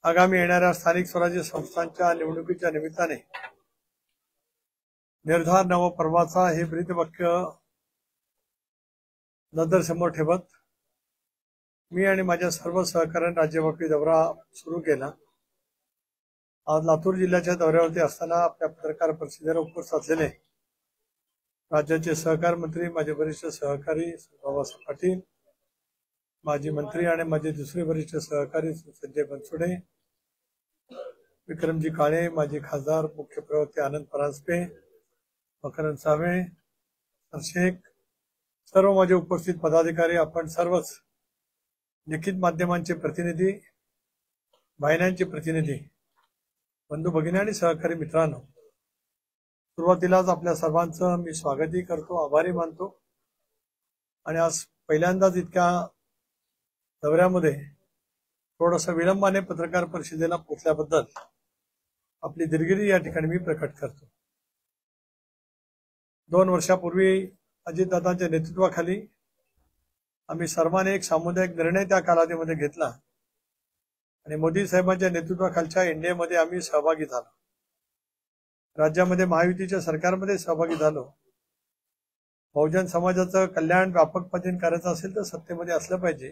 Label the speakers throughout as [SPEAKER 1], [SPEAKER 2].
[SPEAKER 1] आगामी येणाऱ्या स्थानिक स्वराज्य संस्थांच्या निवडणुकीच्या निमित्ताने निर्धार नवपर्वाचा हे ब्रीदवाक्य नजरेसमोर ठेवत मी आणि माझ्या सर्व सहकाऱ्यांनी राज्यव्यापी दौरा सुरू केला। आज लातूर जिल्ह्याच्या दौऱ्यावरती असताना आपल्या पत्रकार परिषदेला उपस्थित असलेले राज्याचे सहकार मंत्री, माझे वरिष्ठ सहकारी बाबासाहेब पाटील, माजी मंत्री आणि माझे दुसरे वरिष्ठ सहकारी संजय बनसोडे, विक्रमजी काळे, माजी खासदार, मुख्य प्रवक्ते आनंद परांजपे, मकरंद सावे, शेख, सर्व माझे उपस्थित पदाधिकारी, आपण सर्वच लिखित माध्यमांचे प्रतिनिधी, वाहिन्यांचे प्रतिनिधी, बंधू भगिनी आणि सहकारी मित्रांनो, सुरुवातीलाच आपल्या सर्वांचं मी स्वागतही करतो, आभारी मानतो। आणि आज पहिल्यांदाच इतक्या दौऱ्यामध्ये थोडंसं विलंबाने पत्रकार परिषदेला पोहोचल्याबद्दल आपली दिलगिरी या ठिकाणी मी प्रकट करतो। 2 वर्षापूर्वी अजितदादांच्या नेतृत्वाखाली आम्ही सर्वांनी एक सामुदायिक निर्णय त्या कालावधीमध्ये घेतला आणि मोदी साहेबांच्या नेतृत्वाखालच्या एनडीएमध्ये आम्ही सहभागी झालो। राज्यामध्ये महायुतीच्या सरकारमध्ये सहभागी झालो। बहुजन समाजाचं कल्याण व्यापक पद्धतीने करायचं असेल तर सत्तेमध्ये असलं पाहिजे,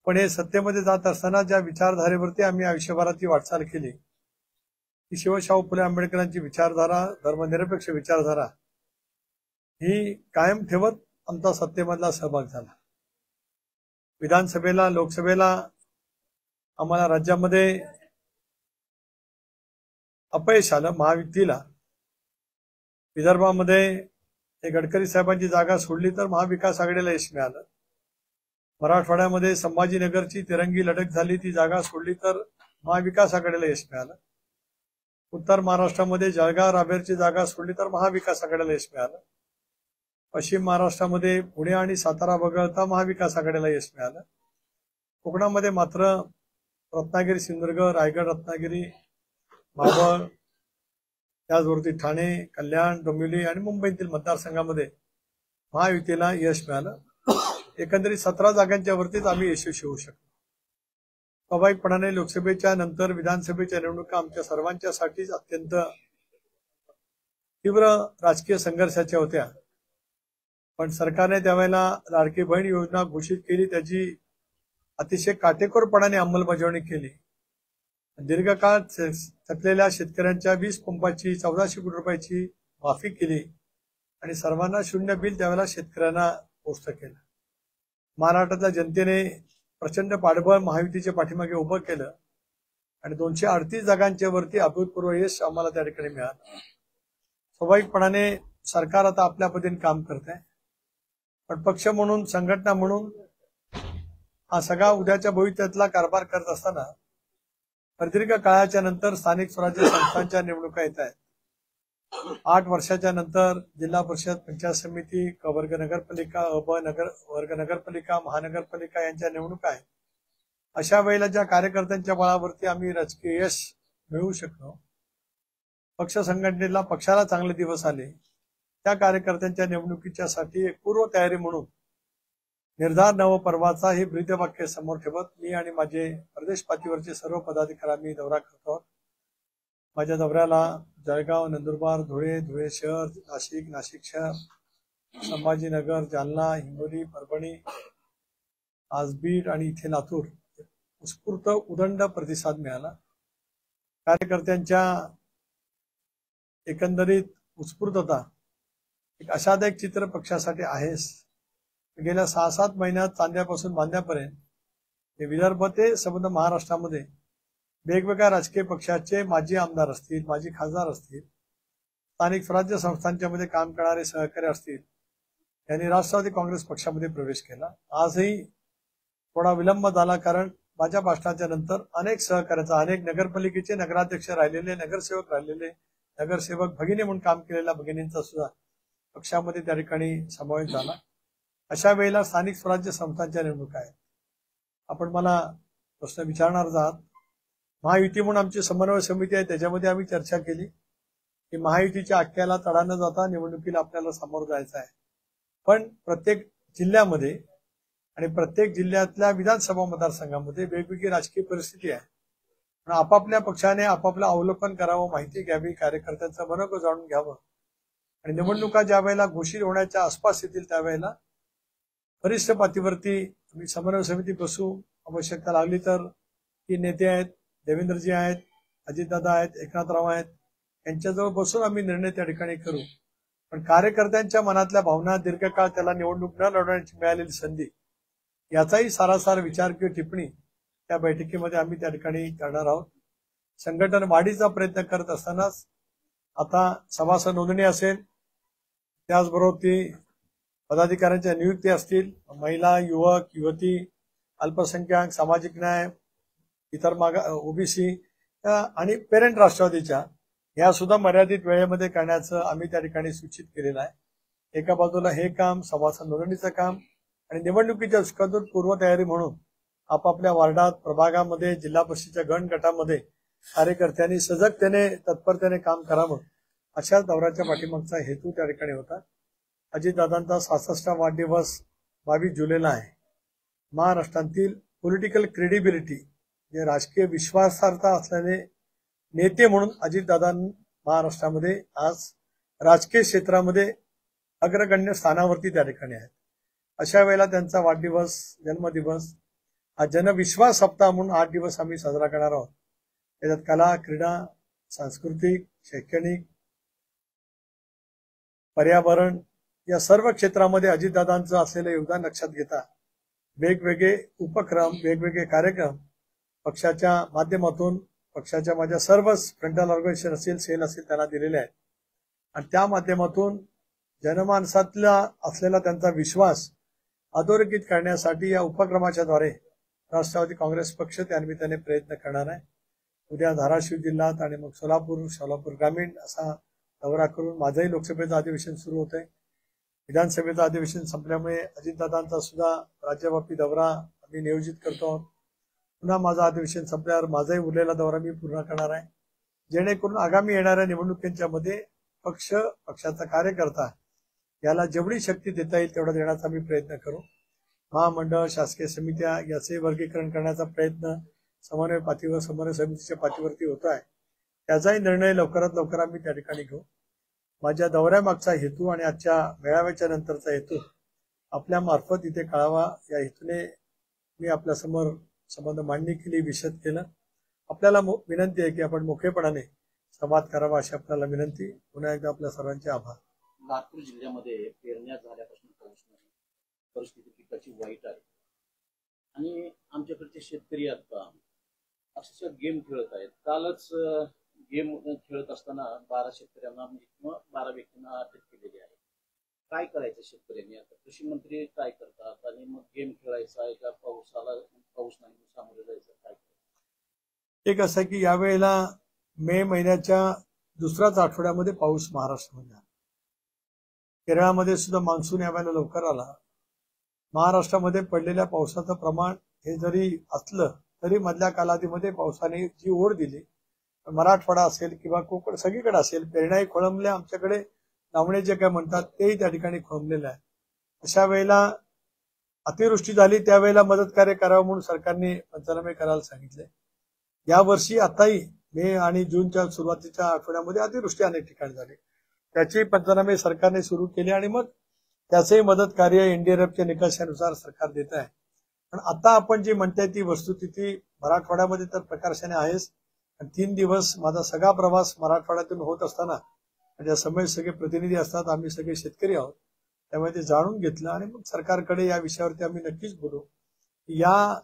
[SPEAKER 1] पण हे सत्तेमध्ये जात असताना ज्या विचारधारेवरती आम्ही आयुष्यभराची वाटचाल केली ती शिवशाहू फुले आंबेडकरांची विचारधारा, धर्मनिरपेक्ष विचारधारा ही कायम ठेवत आमचा सत्तेमधला सहभाग झाला। विधानसभेला, लोकसभेला आम्हाला राज्यामध्ये अपयश आलं महायुतीला। विदर्भामध्ये हे गडकरी साहेबांची जागा सोडली तर महाविकास आघाडीला यश मिळालं। मराठवाड्यामध्ये संभाजीनगरची तिरंगी लढत झाली, ती जागा सोडली तर महाविकास आघाडीला यश मिळालं। उत्तर महाराष्ट्रामध्ये जळगाव रावेरची जागा सोडली तर महाविकास आघाडीला यश मिळालं। पश्चिम महाराष्ट्रामध्ये पुणे आणि सातारा वगळता महाविकास आघाडीला यश मिळालं। कोकणामध्ये मात्र रत्नागिरी, सिंधुदुर्ग, रायगड, रत्नागिरी, बाभळ, त्याचवरती ठाणे, कल्याण, डोंबिवली आणि मुंबईतील मतदारसंघामध्ये महायुतीला यश मिळालं। एकंदरीत 17 जागांच्या वरतीच आम्ही यशस्वी होऊ शकलो। स्वाभाविकपणाने लोकसभेच्या नंतर विधानसभेच्या निवडणुका आमच्या सर्वांच्यासाठीच अत्यंत तीव्र राजकीय संघर्षाच्या होत्या, पण सरकारने त्यावेळेला लाडकी बहीण योजना घोषित केली, त्याची अतिशय काटेकोरपणाने अंमलबजावणी केली। दीर्घकाळ थकलेल्या शेतकऱ्यांच्या वीज पंपाची 1400 कोटी रुपयाची माफी केली आणि सर्वांना शून्य बिल त्यावेळेला शेतकऱ्यांना पोस्ट केलं। महाराष्ट्रातल्या जनतेने प्रचंड पाठबळ महायुतीच्या पाठीमागे उभं केलं आणि 238 जागांच्या वरती अभूतपूर्व यश आम्हाला त्या ठिकाणी मिळालं। स्वाभाविकपणाने सरकार आता आपल्या पद्धतीने काम करत आहे, पण पक्ष म्हणून, संघटना म्हणून हा सगळा उद्याच्या भविष्यातला कारभार करत असताना प्रदीर्घ काळाच्या नंतर स्थानिक स्वराज्य संस्थांच्या निवडणुका येत आहेत। 8 वर्षाच्या नंतर जिल्हा परिषद, पंचायत समिती, क वर्ग नगरपालिका, अ वर्ग नगरपालिका, महानगरपालिका यांच्या निवडणुका आहेत। अशा वेळेला ज्या कार्यकर्त्यांच्या बळावरती आम्ही राजकीय यश मिळवू शकलो, पक्ष संघटनेला, पक्षाला चांगले दिवस आले, त्या कार्यकर्त्यांच्या निवडणुकीच्या साठी एक पूर्व तयारी म्हणून निर्धार नवपर्वाचा हे ब्रीदवाक्य समोर ठेवत मी आणि माझे प्रदेश पातळीवरचे सर्व पदाधिकारी आम्ही दौरा करतो। माझ्या दौऱ्याला जळगाव, नंदुरबार, धुळे, धुळे शहर, नाशिक, नाशिक शहर, संभाजीनगर, जालना, हिंगोली, परभणी, आज बीड आणि इथे लातूर उत्स्फूर्त उदंड प्रतिसाद मिळाला। कार्यकर्त्यांच्या एकंदरीत उत्स्फूर्तता एक आशादायक चित्र पक्षासाठी आहेच। गेल्या 6-7 महिन्यात चांद्यापासून बांध्यापर्यंत हे विदर्भ ते संपूर्ण महाराष्ट्रामध्ये वेगवेगळ्या राजकीय पक्षाचे माजी आमदार असतील, माजी खासदार असतील, स्थानिक स्वराज्य संस्थांच्या मध्ये काम करणारे सहकारी असतील, यांनी राष्ट्रवादी काँग्रेस पक्षामध्ये प्रवेश केला। आजही थोडा विलंब झाला, कारण माझ्या भाषणाच्या नंतर अनेक सहकार्याचा, अनेक नगरपालिकेचे नगराध्यक्ष राहिलेले, नगरसेवक राहिलेले, नगरसेवक भगिनी म्हणून काम केलेल्या भगिनींचा सुद्धा पक्षामध्ये त्या ठिकाणी समावेश झाला। अशा वेळेला स्थानिक स्वराज्य संस्थांच्या निवडणुका आहेत। आपण मला प्रश्न विचारणार आहात, महायुती म्हणून आमची समन्वय समिती आहे, त्याच्यामध्ये आम्ही चर्चा केली की महायुतीच्या आख्याला तडा न जाता निवडणुकीला आपल्याला सामोरं जायचं आहे, पण प्रत्येक जिल्ह्यामध्ये आणि प्रत्येक जिल्ह्यातल्या विधानसभा मतदारसंघामध्ये वेगवेगळी राजकीय परिस्थिती आहे। पण आपापल्या पक्षाने आपापलं अवलोकन करावं, माहिती घ्यावी, कार्यकर्त्यांचं मनोगत जाणून घ्यावं आणि निवडणुका ज्या वेळेला घोषित होण्याच्या आसपास येतील त्यावेळेला वरिष्ठ पातळीवरती आम्ही समन्वय समिती बसू, आवश्यकता लागली तर की नेते आहेत, देवेंद्रजी आहेत, अजितदादा आहेत, एकनाथराव आहेत, यांच्याजवळ बसून आम्ही निर्णय त्या ठिकाणी करू. पण कार्यकर्त्यांच्या मनातल्या भावना, दीर्घकाळ त्याला निवडणूक न लढवण्याची मिळालेली संधी, याचाही सारासार विचार किंवा टिप्पणी त्या बैठकीमध्ये आम्ही त्या ठिकाणी करणार आहोत. संघटन वाढीचा प्रयत्न करत असतानाच आता सभासद नोंदणी असेल, त्याचबरोबर ती पदाधिकाऱ्यांच्या नियुक्ती असतील, महिला, युवक, युवती, अल्पसंख्याक, सामाजिक न्याय, इतर ओबीसी आणि पेरेंट राष्ट्रवादीच्या या सुद्धा मर्यादित वेळेमध्ये करण्याचं आम्ही त्या ठिकाणी सूचित केलेलं आहे. एका बाजूला हे काम, सभासद नोंदणीचं काम आणि निवडणुकीच्या स्कंदूत पूर्वतयारी म्हणून आपापल्या वार्डात, प्रभागामध्ये, जिल्हा परिषदेच्या गण गटामध्ये कार्यकर्त्यांनी सजगतेने, तत्परतेने काम करावं, अशा दौऱ्याच्या पाठीमागचा हेतू त्या ठिकाणी होता. अजितदादांचा 66वा वाढदिवस 22 जुलैला आहे. महाराष्ट्रातील पॉलिटिकल क्रेडिबिलिटी, जे राजकीय विश्वासार्हता असलेले नेते म्हणून अजितदादा महाराष्ट्रामध्ये आज राजकीय क्षेत्रामध्ये अग्रगण्य स्थानावरती त्या ठिकाणी आहेत. अशा वेळेला त्यांचा वाढदिवस, जन्मदिवस हा जनविश्वास सप्ताह म्हणून 8 दिवस आम्ही साजरा करणार आहोत. त्याच्यात कला, क्रीडा, सांस्कृतिक, शैक्षणिक, पर्यावरण या सर्व क्षेत्रामध्ये अजितदादांचं असलेलं योगदान लक्षात घेता वेगवेगळे उपक्रम, वेगवेगळे कार्यक्रम पक्षाच्या माध्यमातून, पक्षाच्या माझ्या सर्वच फ्रंटल ऑर्गनायझेशन असेल, सेल असेल, त्यांना दिलेले आहेत. आणि त्या माध्यमातून जनमानसातला असलेला त्यांचा विश्वास अधोरेखित करण्यासाठी या उपक्रमाच्या द्वारे राष्ट्रवादी काँग्रेस पक्ष त्यानिमित्ताने प्रयत्न करणार आहे. उद्या धाराशिव जिल्ह्यात आणि मग सोलापूर ग्रामीण असा दौरा करून माझंही लोकसभेचं अधिवेशन सुरू होत आहे. विधानसभेचं अधिवेशन संपल्यामुळे अजितदादांचा सुद्धा राज्यव्यापी दौरा आम्ही नियोजित करतो आहोत. पुन्हा माझं अधिवेशन संपल्यावर माझाही उरलेला दौरा मी पूर्ण करणार आहे, जेणेकरून आगामी येणाऱ्या निवडणुकीच्या मध्ये पक्षाचा कार्यकर्ता याला जेवढी शक्ती देता येईल तेवढा देण्याचा आम्ही प्रयत्न करू. महामंडळ, शासकीय समित्या याचे वर्गीकरण करण्याचा प्रयत्न समन्वय पातळीवर, समन्वय समितीच्या पातळीवरती होत आहे. त्याचाही निर्णय लवकरात लवकर आम्ही त्या ठिकाणी घेऊ. माझ्या दौऱ्यामागचा हेतू आणि आजच्या मेळाव्याच्या नंतरचा हेतू आपल्या मार्फत इथे कळावा, या हेतूने मी आपल्यासमोर संबंध मांडणी केली, विशद केलं. आपल्याला विनंती आहे की आपण मोकळेपणाने संवाद करावा, अशी आपल्याला विनंती. पुन्हा एकदा आपल्या सर्वांचे आभार.
[SPEAKER 2] लातूर जिल्ह्यामध्ये पेरण्या झाल्यापासून पाऊस नाही, परिस्थिती पिकाची वाईट आहे आणि आमच्याकडचे शेतकरी आता अक्षरशः गेम खेळत आहेत. कालच गेम खेळत असताना 12 शेतकऱ्यांना किंवा 12 व्यक्तींना अटक केलेली आहे. काय करायचं शेतकऱ्यांनी आता? कृषी मंत्री काय करतात आणि मग गेम खेळायचा आहे का? पाऊस नाही सामोरे जायचं, काय करायचं?
[SPEAKER 1] एक असं की यावेळेला मे महिन्याच्या दुसऱ्याच आठवड्यामध्ये पाऊस महाराष्ट्रामध्ये आला. केरळामध्ये सुद्धा मान्सून यावेळेला लवकर आला. महाराष्ट्रामध्ये पडलेल्या पावसाचं प्रमाण हे जरी असलं तरी मधल्या कालावधीमध्ये पावसाने जी ओढ दिली, मराठवाडा असेल किंवा कोकण सगळीकडे असेल, पेरण्याही खोळंबल्या, आमच्याकडे लावणे जे काय म्हणतात तेही त्या ठिकाणी खोळंबलेलं आहे. अशा वेळेला अतिवृष्टी झाली त्यावेळेला मदत कार्य करावं म्हणून सरकारने पंचनामे करायला सांगितले. यावर्षी आताही मे आणि जूनच्या सुरुवातीच्या आठवड्यामध्ये अतिवृष्टी अनेक ठिकाणी झाली. त्याची पंचनामे सरकारने सुरू केले आणि मग त्याचेही मदत कार्य एनडीआरएफच्या निकषानुसार सरकार देत आहे. पण आता आपण जी म्हणताय ती वस्तुस्थिती मराठवाड्यामध्ये तर प्रकर्षाने आहेच. 3 दिवस माझा सगळा प्रवास मराठवाड्यातून होत असताना म्हणजे समोर सगळे प्रतिनिधी असतात, आम्ही सगळे शेतकरी आहोत, त्यामुळे ते जाणून घेतलं आणि मग सरकारकडे या विषयावरती आम्ही नक्कीच बोलू. या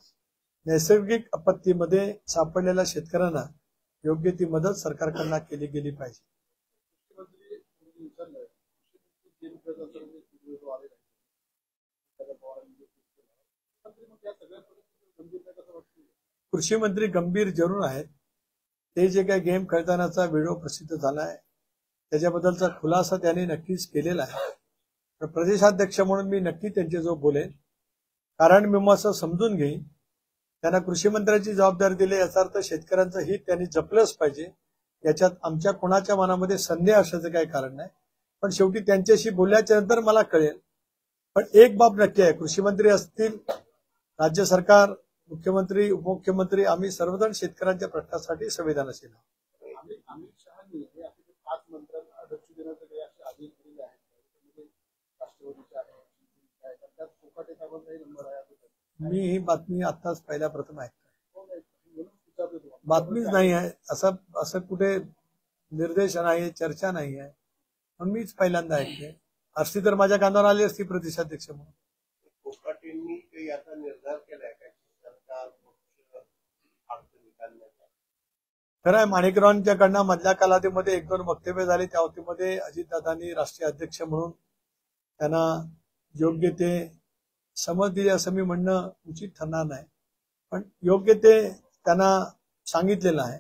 [SPEAKER 1] नैसर्गिक आपत्तीमध्ये सापडलेल्या शेतकऱ्यांना योग्य ती मदत सरकारकडून केली गेली पाहिजे. कृषी मंत्री गंभीर जरूर आहेत. ते जे काही गेम खेळतानाचा व्हिडिओ प्रसिद्ध झालाय त्याच्याबद्दलचा खुलासा त्यांनी नक्कीच केलेला आहे. तर प्रदेशाध्यक्ष म्हणून मी नक्की त्यांच्याजवळ बोलेन, कारण मीमांसा समजून घेईन. त्यांना कृषी मंत्र्यांची जबाबदारी दिली याचा अर्थ शेतकऱ्यांचं हित त्यांनी जपलंच पाहिजे. याच्यात आमच्या कोणाच्या मनामध्ये संदेह असण्याचं काही कारण नाही. पण शेवटी त्यांच्याशी बोलल्याच्या नंतर मला कळेल. पण एक बाब नक्की आहे, कृषी मंत्री असतील, राज्य सरकार मुख्यमंत्री उपमुख्यमंत्री आम्ही सर्वजण शेतकऱ्यांच्या प्रश्नासाठी संवेदनशील आहोत.
[SPEAKER 3] अमित शहानी हे आपले 5 मंत्र्यांना अध्यक्ष देण्याचे काही असे आदेश दिलेले आहेत त्यामध्ये राष्ट्रवादीचे आहे त्यात कोकाटे साहेबांचाही नंबर आहे.
[SPEAKER 1] मी ही बातमी आताच पहिल्या प्रथम ऐकतोय. बातमीच नाही आहे, असं कुठे निर्देश नाही, चर्चा नाही आहे, पण मीच पहिल्यांदा ऐकते. असती तर माझ्या कानावर आली असती प्रदेशाध्यक्ष म्हणून.
[SPEAKER 3] कोकाटेंनी काही आता निर्धार केलाय का सरकार
[SPEAKER 1] खरं आहे, माणिकरावांच्याकडनं मधल्या कालावधीमध्ये 1-2 वक्तव्य झाले. त्या वक्तव्यामध्ये अजितदादांनी राष्ट्रीय अध्यक्ष म्हणून त्यांना योग्य ते समज दिली असं मी म्हणणं उचित ठरणार नाही, पण योग्य ते त्यांना सांगितलेलं आहे.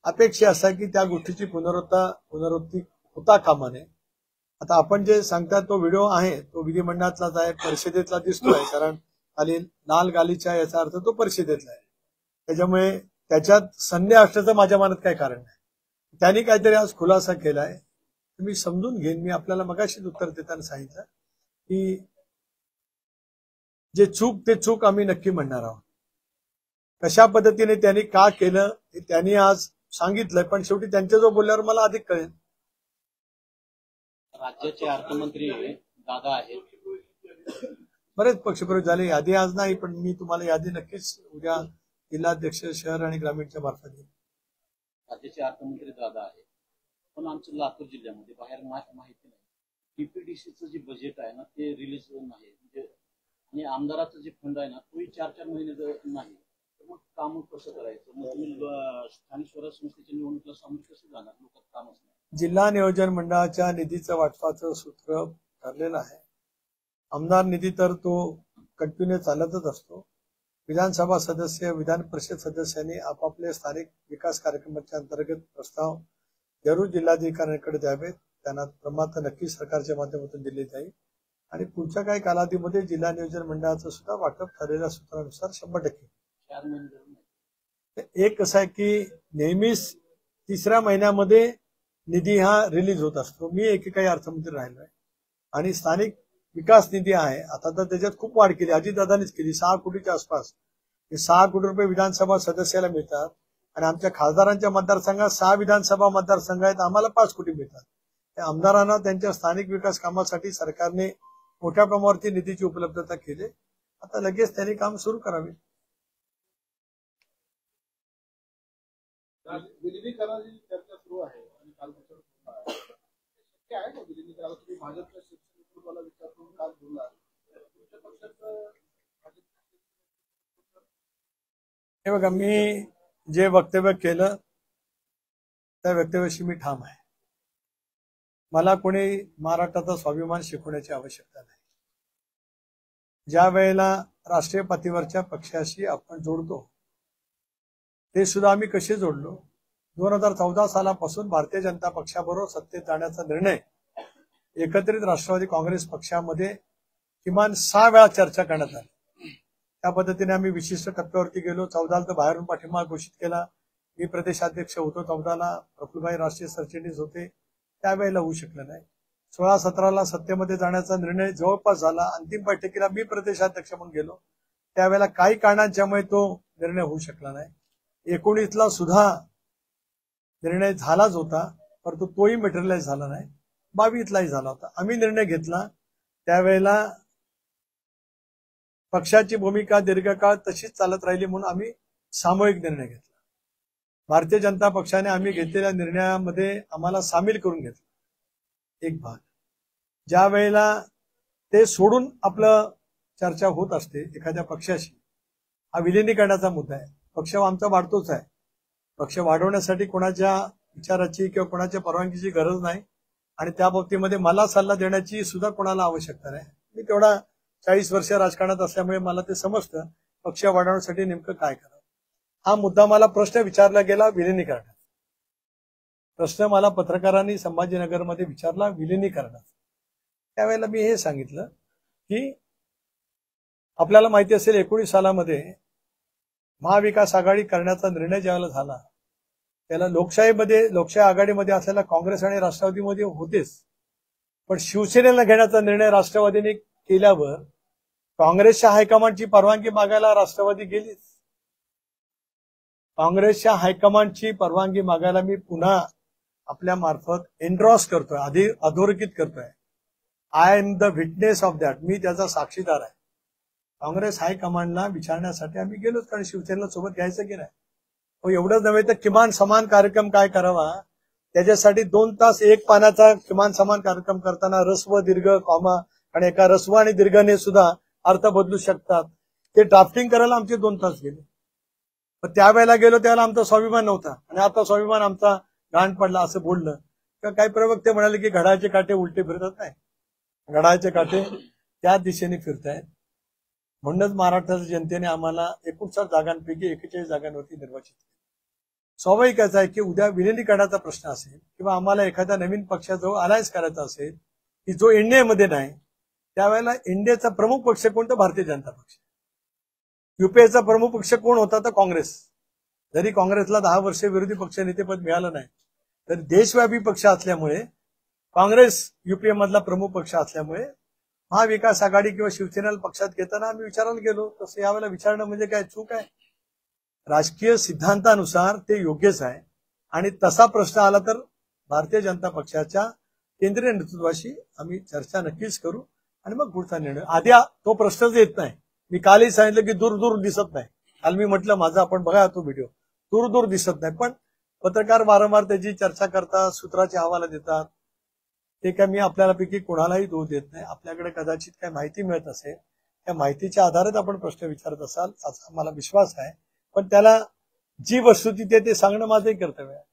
[SPEAKER 1] अपेक्षा असा की त्या गोष्टीची पुनरावृत्ती होता कामा नये. आता आपण जे सांगता तो व्हिडिओ आहे तो विधिमंडळातलाच आहे, परिषदेतला दिसतोय, कारण खाली लाल गालीचा याचा अर्थ तो परिषदेतला आहे. त्याच्यामुळे त्याच्यात संदेह असण्याचं माझ्या मनात काही कारण नाही. त्यांनी काहीतरी आज खुलासा केलाय, मी समजून घेईन. मी आपल्याला मगाशीच उत्तर देताना सांगितलं की जे चूक ते चूक आम्ही नक्की म्हणणार आहोत. कशा पद्धतीने त्यांनी का केलं हे त्यांनी आज सांगितलं, पण शेवटी त्यांच्या जो बोलल्यावर मला अधिक कळेल.
[SPEAKER 2] राज्याचे अर्थमंत्री दादा आहेत,
[SPEAKER 1] बरेच पक्षप्रवेश झाले. यादी आज नाही, पण मी तुम्हाला यादी नक्कीच उद्या जिल्हाध्यक्ष शहर आणि ग्रामीणच्या मार्फत देईन.
[SPEAKER 2] राज्याचे अर्थमंत्री दादा आहेत, पण आमच्या लातूर जिल्ह्यामध्ये बाहेर माहिती नाही. डीपीडीसीचं जे बजेट आहे ना ते रिलीज नाही, म्हणजे आणि आमदाराचं जे फंड आहे ना तोही 4-4 महिने नाही. तर मग काम कसं करायचं? मग तुम्ही स्थानिक स्वराज्य संस्थेच्या निवडणुकीला सामोरे कसं जाणार? लोकांचं कामच नाही.
[SPEAKER 1] जिल्हा नियोजन मंडळाच्या निधीचं वाटपाचं सूत्र ठरलेलं आहे. आमदार निधी तर तो कंटिन्यू चालतच असतो. विधानसभा सदस्य, विधान परिषद सदस्यांनी आपापले स्थानिक विकास कार्यक्रमाच्या अंतर्गत प्रस्ताव जरूर जिल्हाधिकाऱ्यांकडे द्यावेत. त्यांना प्रमाण नक्की सरकारच्या माध्यमातून दिले जाईल आणि पुढच्या काही कालावधीमध्ये जिल्हा नियोजन मंडळाचं सुद्धा वाटप ठरलेल्या सूत्रानुसार 100%.
[SPEAKER 2] 4 महिने
[SPEAKER 1] एक कसं आहे की नेहमीच 3ऱ्या महिन्यामध्ये निधी हा रिलीज होत असतो. मी एकेकाळी अर्थमंत्री राहिलोय आणि स्थानिक विकास निधी आहे, आता तर त्याच्यात खूप वाढ केली, अजितदादांनीच केली. 6 कोटीच्या आसपास. हे 6 कोटी रुपये विधानसभा सदस्याला मिळतात आणि आमच्या खासदारांच्या मतदारसंघात 6 विधानसभा मतदारसंघ आहेत, आम्हाला 5 कोटी मिळतात. त्या आमदारांना त्यांच्या स्थानिक विकास कामासाठी सरकारने मोठ्या प्रमाणावरती निधीची उपलब्धता केली. आता लगेच त्यांनी काम सुरू करावे.
[SPEAKER 3] विलिनीकरणाची चर्चा सुरू आहे आणि कालपासून शक्य आहे का विलिनीकरणाला? तुम्ही भाजपच्या शिक्षण नेतृत्वाला विचारून काल बोलला, तुमच्या पक्षाचं
[SPEAKER 1] हे बघा, मी जे वक्तव्य केलं त्या वक्तव्याशी मी ठाम आहे. मला कोणी महाराष्ट्राचा स्वाभिमान शिकवण्याची आवश्यकता नाही. ज्या वेळेला राष्ट्रीय पातळीवरच्या पक्षाशी आपण जोडतो ते सुद्धा आम्ही कसे जोडलो. 2014 सालापासून भारतीय जनता पक्षाबरोबर सत्तेत जाण्याचा निर्णय एकत्रित राष्ट्रवादी काँग्रेस पक्षामध्ये किमान 6 वेळा चर्चा करण्यात आली. त्या पद्धतीने आम्ही विशिष्ट टप्प्यावरती गेलो. 14ला तर बाहेरून पाठिंबा घोषित केला. मी प्रदेशाध्यक्ष होतो 14ला, प्रफुल्लभाई राष्ट्रीय सरचिटणीस होते. त्यावेळेला होऊ शकलं नाही. 16-17ला सत्तेमध्ये जाण्याचा निर्णय जवळपास झाला. अंतिम बैठकीला मी प्रदेशाध्यक्ष म्हणून गेलो. त्यावेळेला काही कारणांच्यामुळे तो निर्णय होऊ शकला नाही. 19ला सुद्धा निर्णय झालाच होता, परंतु तोही मटेरियलाइज झाला नाही. 22लाही झाला होता. आम्ही निर्णय घेतला त्यावेळेला पक्षाची भूमिका दीर्घकाळ तशीच चालत राहिली म्हणून आम्ही सामूहिक निर्णय घेतला. भारतीय जनता पक्षाने आम्ही घेतलेल्या निर्णयामध्ये आम्हाला सामील करून घेतलं. एक भाग ज्या वेळेला ते सोडून आपलं चर्चा होत असते एखाद्या पक्षाशी, हा विलिनीकरणाचा मुद्दा आहे. पक्ष आमचा वाढतोच आहे. पक्ष वाढवण्यासाठी कोणाच्या विचाराची किंवा कोणाच्या परवानगीची गरज नाही आणि त्या बाबतीमध्ये मला सल्ला देण्याची सुद्धा कोणाला आवश्यकता नाही. मी तेवढा 40 वर्ष राजकारणात असल्यामुळे मला ते समजतं पक्ष वाढवण्यासाठी नेमकं काय करावं. हा मुद्दा मला प्रश्न विचारला गेला विलिनीकरणाचा. प्रश्न मला पत्रकारांनी संभाजीनगरमध्ये विचारला विलिनीकरणाचा. त्यावेळेला मी हे सांगितलं की आपल्याला माहिती असेल 19 सालामध्ये महाविकास आघाडी करण्याचा निर्णय ज्यावेळेला झाला त्याला लोकशाही आघाडीमध्ये असलेल्या काँग्रेस आणि राष्ट्रवादीमध्ये होतेच, पण शिवसेनेला घेण्याचा निर्णय राष्ट्रवादीने केल्यावर काँग्रेसच्या हायकमांडची परवानगी मागायला राष्ट्रवादी गेलीच. काँग्रेसच्या हायकमांडची परवानगी मागायला मी पुन्हा आपल्या मार्फत एन्ड्रॉस करतोय, आधी अधोरेखित करतोय. I am the witness of that. मी त्याचा साक्षीदार आहे. काँग्रेस हायकमांडला विचारण्यासाठी आम्ही गेलोच, कारण शिवसेनेला सोबत घ्यायचं की नाही. एवढंच नव्हे तर किमान समान कार्यक्रम काय करावा, त्याच्यासाठी 2 तास एक पानाचा किमान समान कार्यक्रम करताना रस्व दीर्घ कॉमा, आणि एका रस्व आणि दीर्घाने सुद्धा अर्थ बदलू शकतात, ते ड्राफ्टिंग करायला आमचे 2 तास गेले. पण त्यावेळेला गेलो त्यावेळेला आमचा स्वाभिमान नव्हता, आणि आता स्वाभिमान आमचा घाण पडला असं बोललं. काही प्रवक्ते म्हणाले की घड्याळाचे काटे उलटे फिरतात. नाही, घड्याळाचे काटे त्या दिशेने फिरतायत. म्हणूनच महाराष्ट्राच्या जनतेने आम्हाला 59 जागांपैकी 41 जागांवरती निर्वाचित केलं. स्वाभाविकच आहे की उद्या विलिनीकरणाचा प्रश्न असेल किंवा आम्हाला एखाद्या नवीन पक्षाजवळ अलायन्स करायचा असेल की जो एनडीएमध्ये नाही, त्यावेळेला एनडीएचा प्रमुख पक्ष कोणता? भारतीय जनता पक्ष. युपीएचा प्रमुख पक्ष कोण होता? तर काँग्रेस. जरी काँग्रेसला 10 वर्षे विरोधी पक्ष नेतेपद मिळालं नाही, तर देशव्यापी पक्ष असल्यामुळे काँग्रेस युपीए मधला प्रमुख पक्ष असल्यामुळे महाविकास आघाडी किंवा शिवसेनेला पक्षात घेताना आम्ही विचारायला गेलो. तसं यावेळेला विचारणं म्हणजे काय चूक आहे? राजकीय सिद्धांतानुसार ते योग्यच आहे, आणि तसा प्रश्न आला तर भारतीय जनता पक्षाच्या केंद्रीय नेतृत्वाशी आम्ही चर्चा नक्कीच करू, आणि मग पुढचा निर्णय. आधी तो प्रश्नच येत नाही. मी कालही सांगितलं की दूर दूर दिसत नाही. काल मी म्हटलं माझा आपण बघा तो व्हिडिओ, दूर दूर दिसत नाही. पण पत्रकार वारंवार त्याची चर्चा करतात, सूत्राचे हवाला देतात. ते काय मी आपल्याला पैकी कोणालाही दोष देत नाही. आपल्याकडे कदाचित काय माहिती मिळत असेल, त्या माहितीच्या आधारात आपण प्रश्न विचारत असाल असा मला विश्वास आहे. पण त्याला जी वस्तुस्थिती आहे ते सांगणं माझंही कर्तव्य आहे.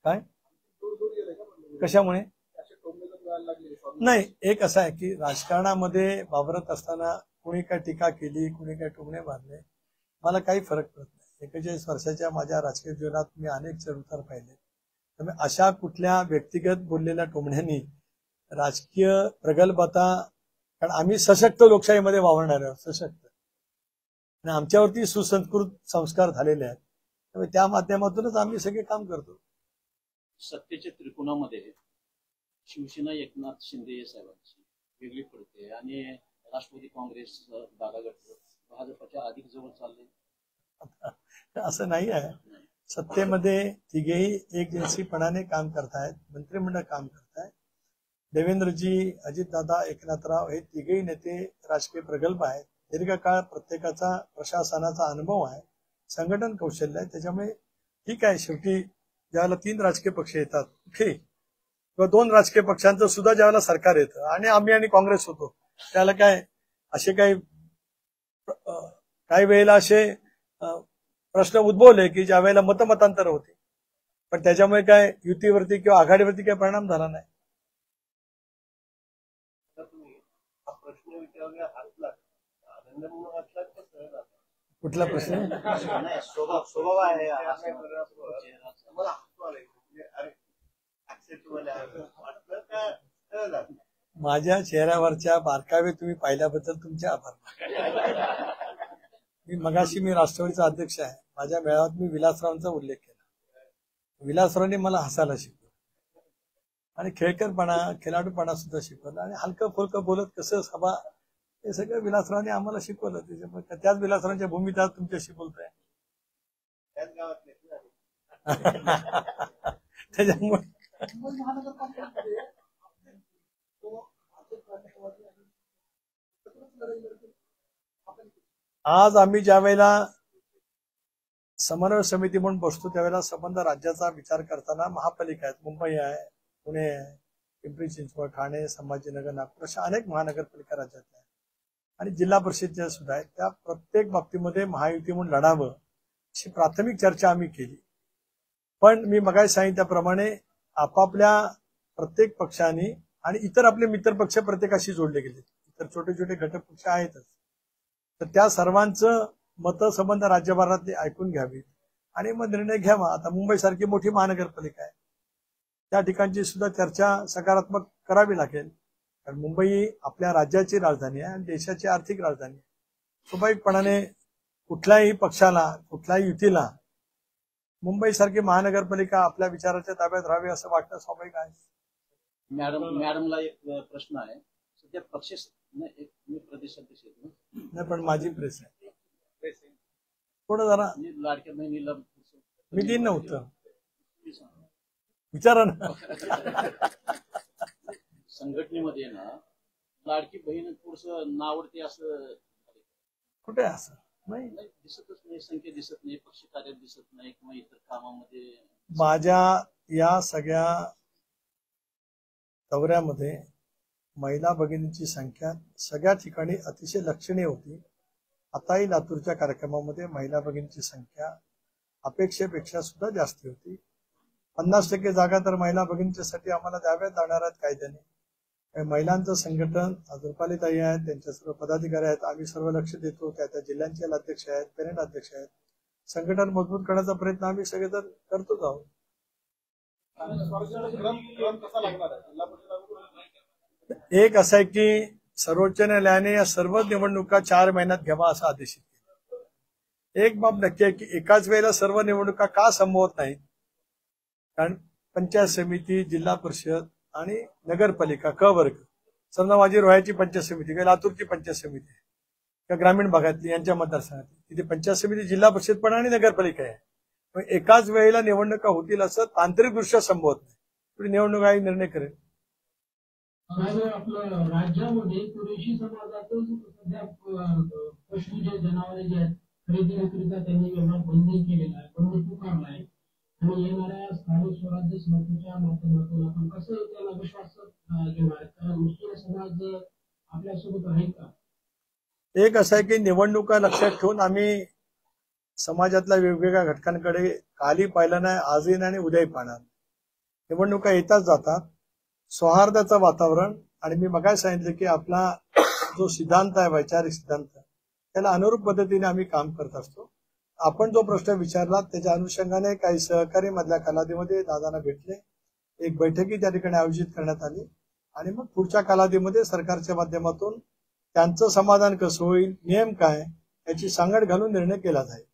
[SPEAKER 1] काय कशामुळे? नाही, एक असं आहे की राजकारणामध्ये वावरत असताना कुणी काय टीका केली, कुणी काय टोमणे मारले, मला काही फरक पडत नाही. 41 वर्षाच्या माझ्या राजकीय जीवनात मी अनेक चढउतार पाहिले. त्यामुळे अशा कुठल्या व्यक्तिगत बोललेल्या टोमण्यांनी राजकीय प्रगल्भता, कारण आम्ही सशक्त लोकशाहीमध्ये वावरणारे आहोत, सशक्त, आणि आमच्यावरती सुसंस्कृत संस्कार झालेले आहेत. त्यामुळे त्या माध्यमातूनच आम्ही सगळे काम करतो.
[SPEAKER 2] सत्तेच्या त्रिकोणामध्ये शिवसेना एकनाथ शिंदे साहेबांची वेगळी पडते, आणि राष्ट्रवादी काँग्रेस बागागट भाजपच्या अधिक जवळ चालले.
[SPEAKER 1] असं नाही आहे. सत्तेमध्ये तिघेही एकजिन्सीपणाने काम करतायत, मंत्रिमंडळ काम करतायत. देवेंद्रजी, अजितदादा, एकनाथराव हे तिघेही नेते राजकीय प्रगल्भ आहेत. दीर्घकाळ प्रत्येकाचा प्रशासनाचा अनुभव आहे, संघटन कौशल्य आहे. त्याच्यामुळे ठीक आहे. शेवटी ज्यावेळेला 3 राजकीय पक्ष येतात किंवा 2 राजकीय पक्षांचं सुद्धा ज्यावेळेला सरकार येतं, आणि आम्ही आणि काँग्रेस होतो, त्याला काय असे काही वेळेला असे प्रश्न उद्भवले की ज्या वेळेला मतमतांतर होते, पण त्याच्यामुळे काय युतीवरती किंवा आघाडीवरती काही परिणाम झाला नाही. कुठला प्रश्न?
[SPEAKER 3] स्वभाव आहे.
[SPEAKER 1] माझ्या चेहऱ्यावरच्या बारकावे तुम्ही पाहिल्याबद्दल तुमचे आभार. मी राष्ट्रवादीचा अध्यक्ष आहे. माझ्या मेळाव्यात मी विलासरावांचा उल्लेख केला. विलासरावांनी मला हसायला शिकवलं, आणि खेळकरपणा, खिलाडूपणा सुद्धा शिकवला, आणि हलकं फुलकं बोलत कसं सभा, हे सगळं विलासरावांनी आम्हाला शिकवलं. त्याच्यामुळे त्याच विलासरावांच्या भूमीत आज तुमच्याशी बोलतोय. त्याच्यामुळे आज आम्ही ज्या वेळेला समन्वय समिती म्हणून बसतो, त्यावेळेला संबंध राज्याचा विचार करताना महापालिका आहेत, मुंबई आहे, पुणे आहे, पिंपरी चिंचवड, ठाणे, संभाजीनगर, नागपूर, अशा अनेक महानगरपालिका राज्यातल्या आहेत, आणि जिल्हा परिषदेच्या सुद्धा आहेत. त्या प्रत्येक बाबतीमध्ये महायुती म्हणून लढावं अशी प्राथमिक चर्चा आम्ही केली. पण मी मगाशी सांगितल्याप्रमाणे आपापल्या प्रत्येक पक्षाने आणि इतर आपले मित्र पक्ष प्रत्येकाशी जोडले गेले. इतर छोटे छोटे घटक पक्ष आहेतच, तर त्या सर्वांचं मतसंबंध राज्यभरातले ऐकून घ्यावीत आणि मग निर्णय घ्यावा. आता मुंबईसारखी मोठी महानगरपालिका आहे, त्या ठिकाणची सुद्धा चर्चा सकारात्मक करावी लागेल, कारण मुंबई आपल्या राज्याची राजधानी आहे आणि देशाची आर्थिक राजधानी आहे. स्वाभाविकपणाने कुठल्याही पक्षाला, कुठल्याही युतीला मुंबईसारखी महानगरपालिका आपल्या विचाराच्या ताब्यात राहावी असं वाटणं स्वाभाविक आहे.
[SPEAKER 2] मॅडमला एक प्रश्न आहे. सध्या पक्ष प्रदेशाध्यक्ष
[SPEAKER 1] नाही, पण माझी प्रेस आहे. थोडं जरा
[SPEAKER 2] आणि लाडक्या बहिणीला
[SPEAKER 1] मी दिन नव्हतं विचारा ना.
[SPEAKER 2] संघटनेमध्ये ना लाडकी बहीण थोडस नावडते असं
[SPEAKER 1] कुठे आहे असं नाही.
[SPEAKER 2] दिसतच नाही, संख्या दिसत नाही, पक्ष कार्यात दिसत नाही किंवा इतर कामामध्ये.
[SPEAKER 1] माझ्या या सगळ्या दौऱ्यामध्ये महिला भगिनींची संख्या सगळ्या ठिकाणी अतिशय लक्षणीय होती. आताही लातूरच्या कार्यक्रमामध्ये महिला भगिनींची संख्या अपेक्षेपेक्षा सुद्धा जास्त होती. 50% जागा तर महिला भगिनींच्यासाठी आम्हाला द्याव्यात जाणार आहेत कायद्याने. महिलांचं संघटन रुपालीताई आहेत, त्यांच्या सर्व पदाधिकारी आहेत, आम्ही सर्व लक्ष देतो. त्या जिल्ह्यांचे अध्यक्ष आहेत, पेरेंट अध्यक्ष आहेत. संघटन मजबूत करण्याचा प्रयत्न आम्ही सगळेजण करतोच आहोत. एक असं आहे की सर्वोच्च न्यायालयाने या सर्व निवडणुका 4 महिन्यात घ्यावा असा आदेश केला. एक बाब नक्की आहे की एकाच वेळेला सर्व निवडणुका का संभवत नाहीत, कारण पंचायत समिती, जिल्हा परिषद आणि नगरपालिका क वर्ग, समजा माझी रोह्याची पंचायत समिती किंवा लातूरची पंचायत समिती आहे किंवा ग्रामीण भागातली यांच्या मतदारसंघातली, तिथे पंचायत समिती, जिल्हा परिषद पण आणि नगरपालिका आहे. एकाच वेळेला निवडणुका होतील असं तांत्रिकदृष्ट्या संभवत नाही. पुढे निवडणूक आयोग निर्णय करेल.
[SPEAKER 4] आपलं राज्यामध्ये कुरेशी समाजातून सध्या पशु जे जनावरे जे आहेत खरेदी विक्रीचा त्यांनी व्यवहार बंद केलेला आहे, बंद पुकारला आहे. आणि येणाऱ्या स्थानिक स्वराज्य संस्थेच्या माध्यमातून आपण कसं त्याला विश्वास घेणार आहे, कारण मुस्लिम समाज आपल्यासोबत आहे का?
[SPEAKER 1] एक असं आहे की निवडणुका लक्षात ठेवून आम्ही समाजातल्या वेगवेगळ्या घटकांकडे कालही पाहिलं नाही, आजही नाही आणि उद्याही पाहणार. निवडणुका येतात जातात, सौहार्दाचं वातावरण, आणि मी मगाशी सांगितलं की आपला जो सिद्धांत आहे, वैचारिक सिद्धांत, त्याला अनुरूप पद्धतीने आम्ही काम करत असतो. आपण जो प्रश्न विचारला त्याच्या अनुषंगाने काही सहकारी मधल्या कालावधीमध्ये दादांना भेटले, एक बैठकी त्या ठिकाणी आयोजित करण्यात आली आणि मग पुढच्या कालावधीमध्ये सरकारच्या माध्यमातून त्यांचं समाधान कसं होईल, नियम काय याची सांगड घालून निर्णय केला जाईल.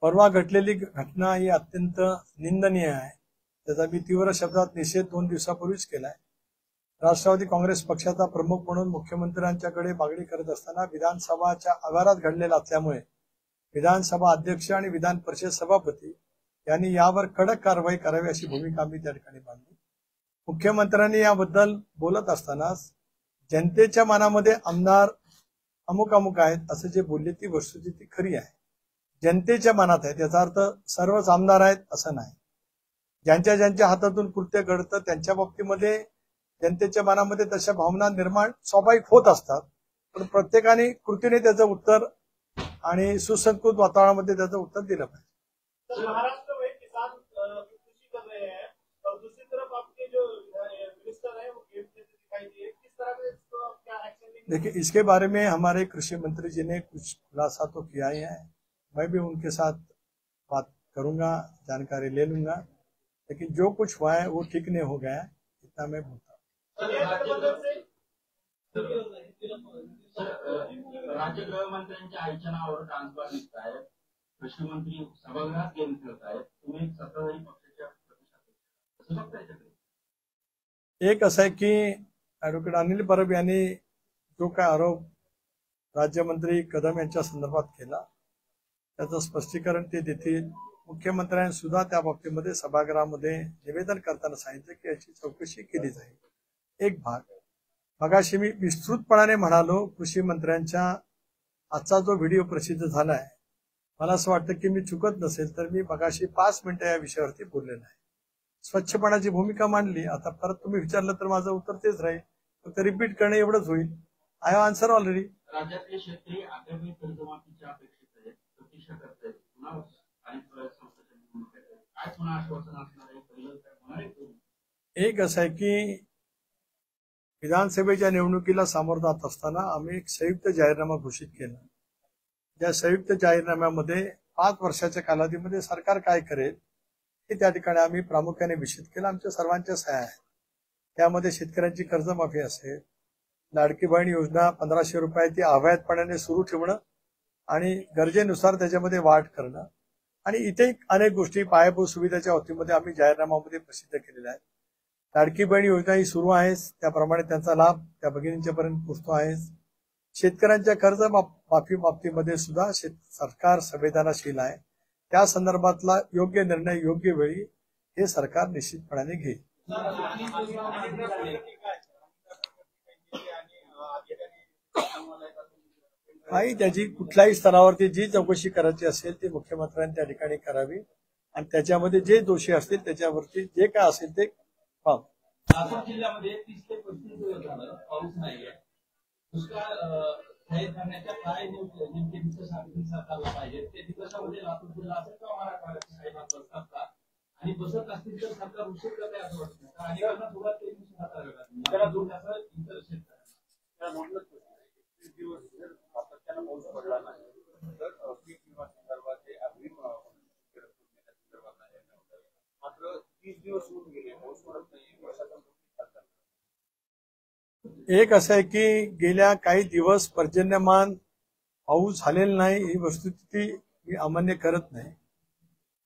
[SPEAKER 1] परवा घडलेली घटना ही अत्यंत निंदनीय आहे. त्याचा मी तीव्र शब्दात निषेध 2 दिवसापूर्वीच केलाय. राष्ट्रवादी काँग्रेस पक्षाचा प्रमुख म्हणून मुख्यमंत्र्यांच्याकडे मागणी करत असताना विधानसभाच्या आवारात घडलेला असल्यामुळे विधानसभा अध्यक्ष आणि विधान परिषद सभापती यांनी यावर कडक कारवाई करावी अशी भूमिका मी त्या ठिकाणी मांडली. मुख्यमंत्र्यांनी याबद्दल बोलत असताना जनतेच्या मनामध्ये आमदार अमुक अमुक आहेत असं जे बोलले ती वस्तुस्थिती खरी आहे. जनतेच्या मनात आहे याचा अर्थ सर्वच आमदार आहेत असं नाही. ज्यांच्या ज्यांच्या हातातून कृत्य घडतं त्यांच्या बाबतीमध्ये जनतेच्या मनामध्ये तशा भावना निर्माण स्वाभाविक होत असतात, पण प्रत्येकाने कृतीने त्याचं उत्तर आणि सुसंस्कृत वातावरणामध्ये त्याचं उत्तर दिलं पाहिजे.
[SPEAKER 3] महाराष्ट्र में किसान खुदकुशी कर रहे हैं और दूसरी तरफ आपके जो मिनिस्टर है वो गेम खेलते दिखाई दिए, किस तरह से इसको क्या एक्शन लेंगे?
[SPEAKER 1] देखिए, इसके बारे में हमारे कृषि मंत्री जी ने कुछ खुलासा तो किया ही है, मैं भी उनके साथ बात करूंगा, जानकारी ले लूंगा, लेकिन जो कुछ हुआ है वो ठीक नहीं हो गया, इतना मैं बोलता हूँ.
[SPEAKER 5] राज्य गृहमंत्र्यांच्या आईच्या नावावर ट्रान्सफर निघत आहे, कृषी मंत्री सभागृहात गेम खेळत आहेत, तुम्ही सत्ताधारी पक्षाच्या कसं बघताय त्याकडे?
[SPEAKER 1] एक असं आहे की ऍडव्होकेट अनिल परब यांनी जो काय आरोप राज्यमंत्री कदम यांच्या संदर्भात केला त्याचं स्पष्टीकरण ते देतील. मुख्यमंत्र्यांनी सुद्धा त्या बाबतीमध्ये सभागृहामध्ये निवेदन करताना सांगितलं की याची चौकशी केली जाईल. एक भाग मगाशी मी विस्तृतपणाने म्हणालो, कृषी मंत्र्यांच्या आजचा जो व्हिडिओ प्रसिद्ध झालाय, मला असं वाटतं की मी चुकत नसेल तर मी मगाशी 5 मिनिटं या विषयावरती बोललेलो आहे. स्वच्छपणाची भूमिका मांडली. आता परत तुम्ही विचारलं तर माझं उत्तर तेच राहील, फक्त रिपीट करणे एवढंच होईल. I have answer already.
[SPEAKER 5] राज्यातले शेतकरी आगामी कर्जमाफीच्या अपेक्षित आहेत, प्रतीक्षा करतायत, पुन्हा अनेक संस्थांच्या निवडणुकीत काय पुन्हा आश्वासन असणार आहे, पहिलं काय होणार आहे?
[SPEAKER 1] एक असं आहे की विधानसभेच्या निवडणुकीला सामोरं जात असताना आम्ही एक संयुक्त जाहीरनामा घोषित केला. या संयुक्त जाहीरनाम्यामध्ये 5 वर्षाच्या कालावधीमध्ये सरकार काय करेल हे त्या ठिकाणी आम्ही प्रामुख्याने विषद केलं. आमच्या सर्वांच्या सह्या आहेत. त्यामध्ये शेतकऱ्यांची कर्जमाफी असेल, लाडकी बहीण योजना 1500 रुपये ती अवैधपणाने सुरू ठेवणं आणि गरजेनुसार त्याच्यामध्ये वाढ करणं, आणि इथे अनेक गोष्टी पायाभूत सुविधाच्या बाबतीमध्ये आम्ही जाहीरनाम्यामध्ये प्रसिद्ध केलेल्या आहेत. लाडकी बहीण योजना ही सुरू आहे, त्याप्रमाणे त्यांचा लाभ त्या भगिनींच्यापर्यंत पोहोचतो आहे. शेतकऱ्यांच्या कर्ज माफी बाबतीमध्ये सुद्धा सरकार संवेदनशील आहे. त्या संदर्भातला योग्य निर्णय योग्य वेळी हे सरकार निश्चितपणाने घेईल. काही त्याची कुठल्याही स्तरावरती जी चौकशी करायची असेल ती मुख्यमंत्र्यांनी त्या ठिकाणी करावी आणि त्याच्यामध्ये जे दोषी असतील त्याच्यावरती जे काय असेल ते पाहावं.
[SPEAKER 5] लातूर जिल्ह्यामध्ये 30 ते 35 दिवस झालं पाऊस नाहीये. दुष्काळ जाहीर करण्याच्या काय नेमके दिवस सरकारला पाहिजे ते दिवसामध्ये लातूर जिल्हा असेल किंवा मराठवाड्याचे काही भाग बसतात का आणि बसत असतील तर सरकार उशीर करते असं वाटतं का? अनेकांना सुरुवात केली त्याला दूर असं इतर शेतकऱ्यांना
[SPEAKER 3] दिवस जर सातत्यानं पाऊस पडला नाही तर पीक विमा संदर्भात जे अग्रिम संदर्भात आहे मात्र 30 दिवस होऊन गेले पाऊस पडत नाही. प्रशासन
[SPEAKER 1] एक असं आहे की गेल्या काही दिवस पर्जन्यमान पाऊस झालेला नाही ही वस्तुस्थिती मी अमान्य करत नाही,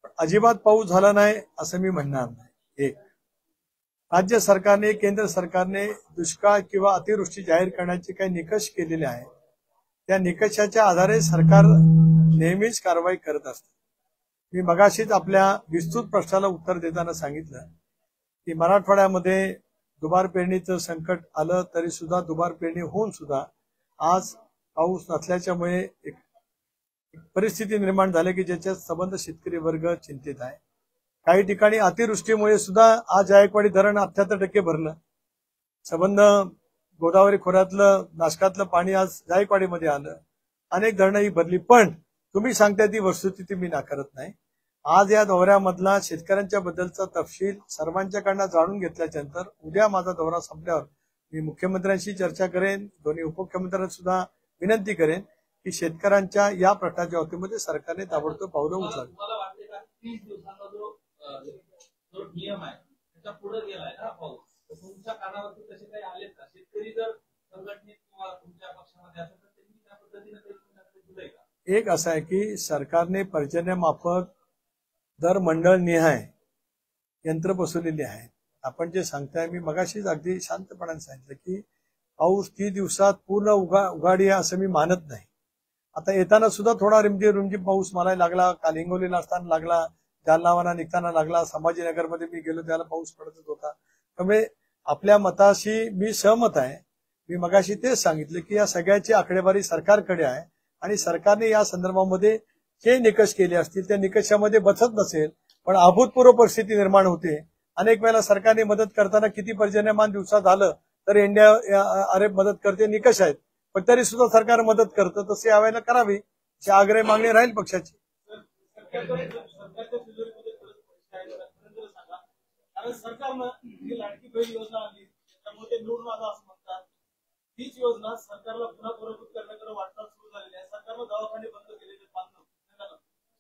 [SPEAKER 1] पण अजिबात पाऊस झाला नाही असं मी म्हणणार नाही. एक राज्य सरकारने केंद्र सरकारने दुष्काळ किंवा अतिवृष्टी जाहीर करण्याचे काही निकष केलेले आहेत. त्या निकषाच्या आधारे सरकार नेहमीच कारवाई करत असते. मी मगाशीच आपल्या विस्तृत प्रश्नाला उत्तर देताना सांगितलं की मराठवाड्यामध्ये दुबार पेरणीचं संकट आलं तरी सुद्धा दुबार पेरणी होऊन सुद्धा आज पाऊस नसल्याच्यामुळे एक परिस्थिती निर्माण झाली की ज्याच्यात संबंध शेतकरी वर्ग चिंतित आहे. काही ठिकाणी अतिवृष्टीमुळे सुद्धा आज जायकवाडी धरण 78% भरलं. संबंध गोदावरी खोऱ्यातलं नाशकातलं पाणी आज जायकवाडीमध्ये आलं. अनेक धरणं ही भरली. पण तुम्ही सांगताय ती वस्तुस्थिती मी नाकारत नाही. आज या दौऱ्यामधला शेतकऱ्यांच्या बद्दलचा तपशील सर्वांच्याकडनं जाणून घेतल्याच्या नंतर उद्या माझा दौरा संपल्यावर मी मुख्यमंत्र्यांशी चर्चा करेन, दोन्ही उपमुख्यमंत्र्यांना सुद्धा विनंती करेन की शेतकऱ्यांच्या या प्रश्नाच्या बाबतीमध्ये सरकारने ताबडतोब पावलं उचलावी.
[SPEAKER 5] तुम्हाला वाटते का 30 दिवसांचा जो नियम आहे त्याच्या पुढे गेलाय ना पाऊस, तुमच्या कानावरती तसे काही आलेत का? शेतकरी जर संघटनेत किंवा तुमच्या पक्षामध्ये असेल तर त्यांनी त्या पद्धतीने काही दिलंय का?
[SPEAKER 1] एक असं आहे की सरकारने पर्जन्यमाफक दर मंडळ निहाय यंत्र बसवलेली आहेत. आपण जे सांगताय मी मगाशीच अगदी शांतपणाने सांगितलं की पाऊस 30 दिवसात पूर्ण उघाडी आहे असं मी मानत नाही. आता येताना सुद्धा थोडा रिमझिम पाऊस मला लागला. काल हिंगोलीला असताना लागला, जालनावाना निघताना लागला, संभाजीनगरमध्ये मी गेलो त्याला पाऊस पडतच होता. त्यामुळे आपल्या मताशी मी सहमत आहे. मी मगाशी तेच सांगितलं की या सगळ्याची आकडेवारी सरकारकडे आहे आणि सरकारने या संदर्भामध्ये जे निकष केले असतील त्या निकषामध्ये बसत नसेल पण अभूतपूर्व परिस्थिती निर्माण होते. अनेक वेळेला सरकारने मदत करताना किती पर्जन्यमान दिवसात झालं तर इंडिया अरे मदत करते निकष आहेत, पण तरी सुद्धा सरकार मदत करतं. तसे यावेळेला करावी अशी आग्रह मागणी राहील पक्षाची.
[SPEAKER 3] सरकारनं जी लाडकी बहीण योजना आली त्यामुळे निवडून आला असं म्हणतात. हीच योजना सरकारला पुन्हा पुरवठा करण्याकडे वाटचाल सुरू झालेली आहे. सरकारनं दवाखाने बंद केले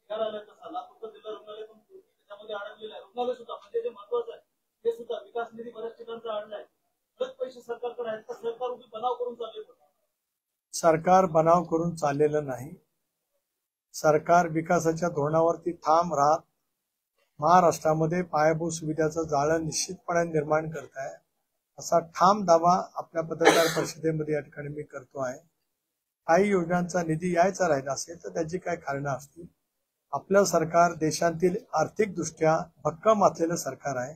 [SPEAKER 3] लातूरचं जिल्हा रुग्णालय पण त्याच्यामध्ये अडकलेलं आहे. रुग्णालय सुद्धा म्हणजे जे महत्वाचं आहे ते सुद्धा विकास निधी बऱ्याच ठिकाणचा आणलाय. बरेच पैसे सरकारकडे आहेत तर सरकार उभी बनाव करून चालले.
[SPEAKER 1] सरकार बनाव करून चाललेलं नाही. सरकार विकासाच्या धोरणावरती ठाम राहत महाराष्ट्रामध्ये पायाभूत सुविधाचं जाळं निश्चितपणे निर्माण करत आहे असा ठाम दावा आपल्या पत्रकार परिषदेमध्ये या ठिकाणी मी करतो आहे. काही योजनांचा निधी यायचा राहिला असेल तर त्याची काय कारणं असतील. आपलं सरकार देशातील आर्थिकदृष्ट्या भक्कम असलेलं सरकार आहे.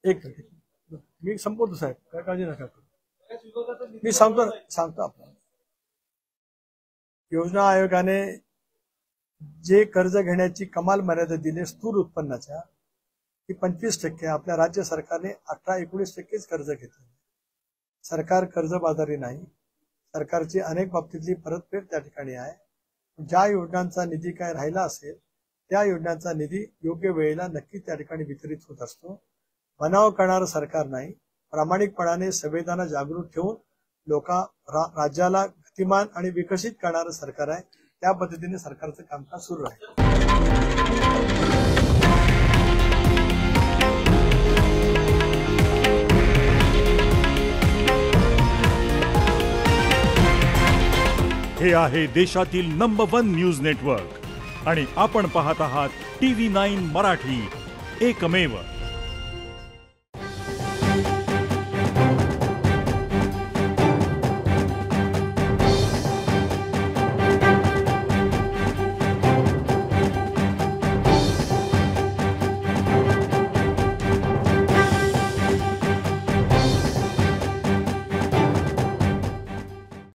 [SPEAKER 1] एक मिनिट मी संपवतो साहेब, काय काळजी नका करू. मी सांगतो आपल्याला. योजना आयोगाने जे कर्ज घेण्याची कमाल मर्यादा दिली स्थूल उत्पन्नाच्या ती 25%, आपल्या राज्य सरकारने 18-19% कर्ज घेतले. सरकार कर्जबाजारी नाही. सरकारची अनेक बाबतीतली परतफेड त्या ठिकाणी आहे. ज्या योजनांचा निधी काय राहिला असेल त्या योजनांचा निधी योग्य वेळेला नक्की त्या ठिकाणी वितरित होत असतो. बनाव करणारं सरकार नाही. प्रामाणिकपणाने संवेदना जागृत ठेवून राज्याला गतिमान आणि विकसित करणारं सरकार आहे. त्या पद्धतीने सरकारचं कामकाज सुरू आहे.
[SPEAKER 6] हे आहे देशातील नंबर 1 न्यूज नेटवर्क आणि आपण पाहत आहात TV9 मराठी, एकमेव.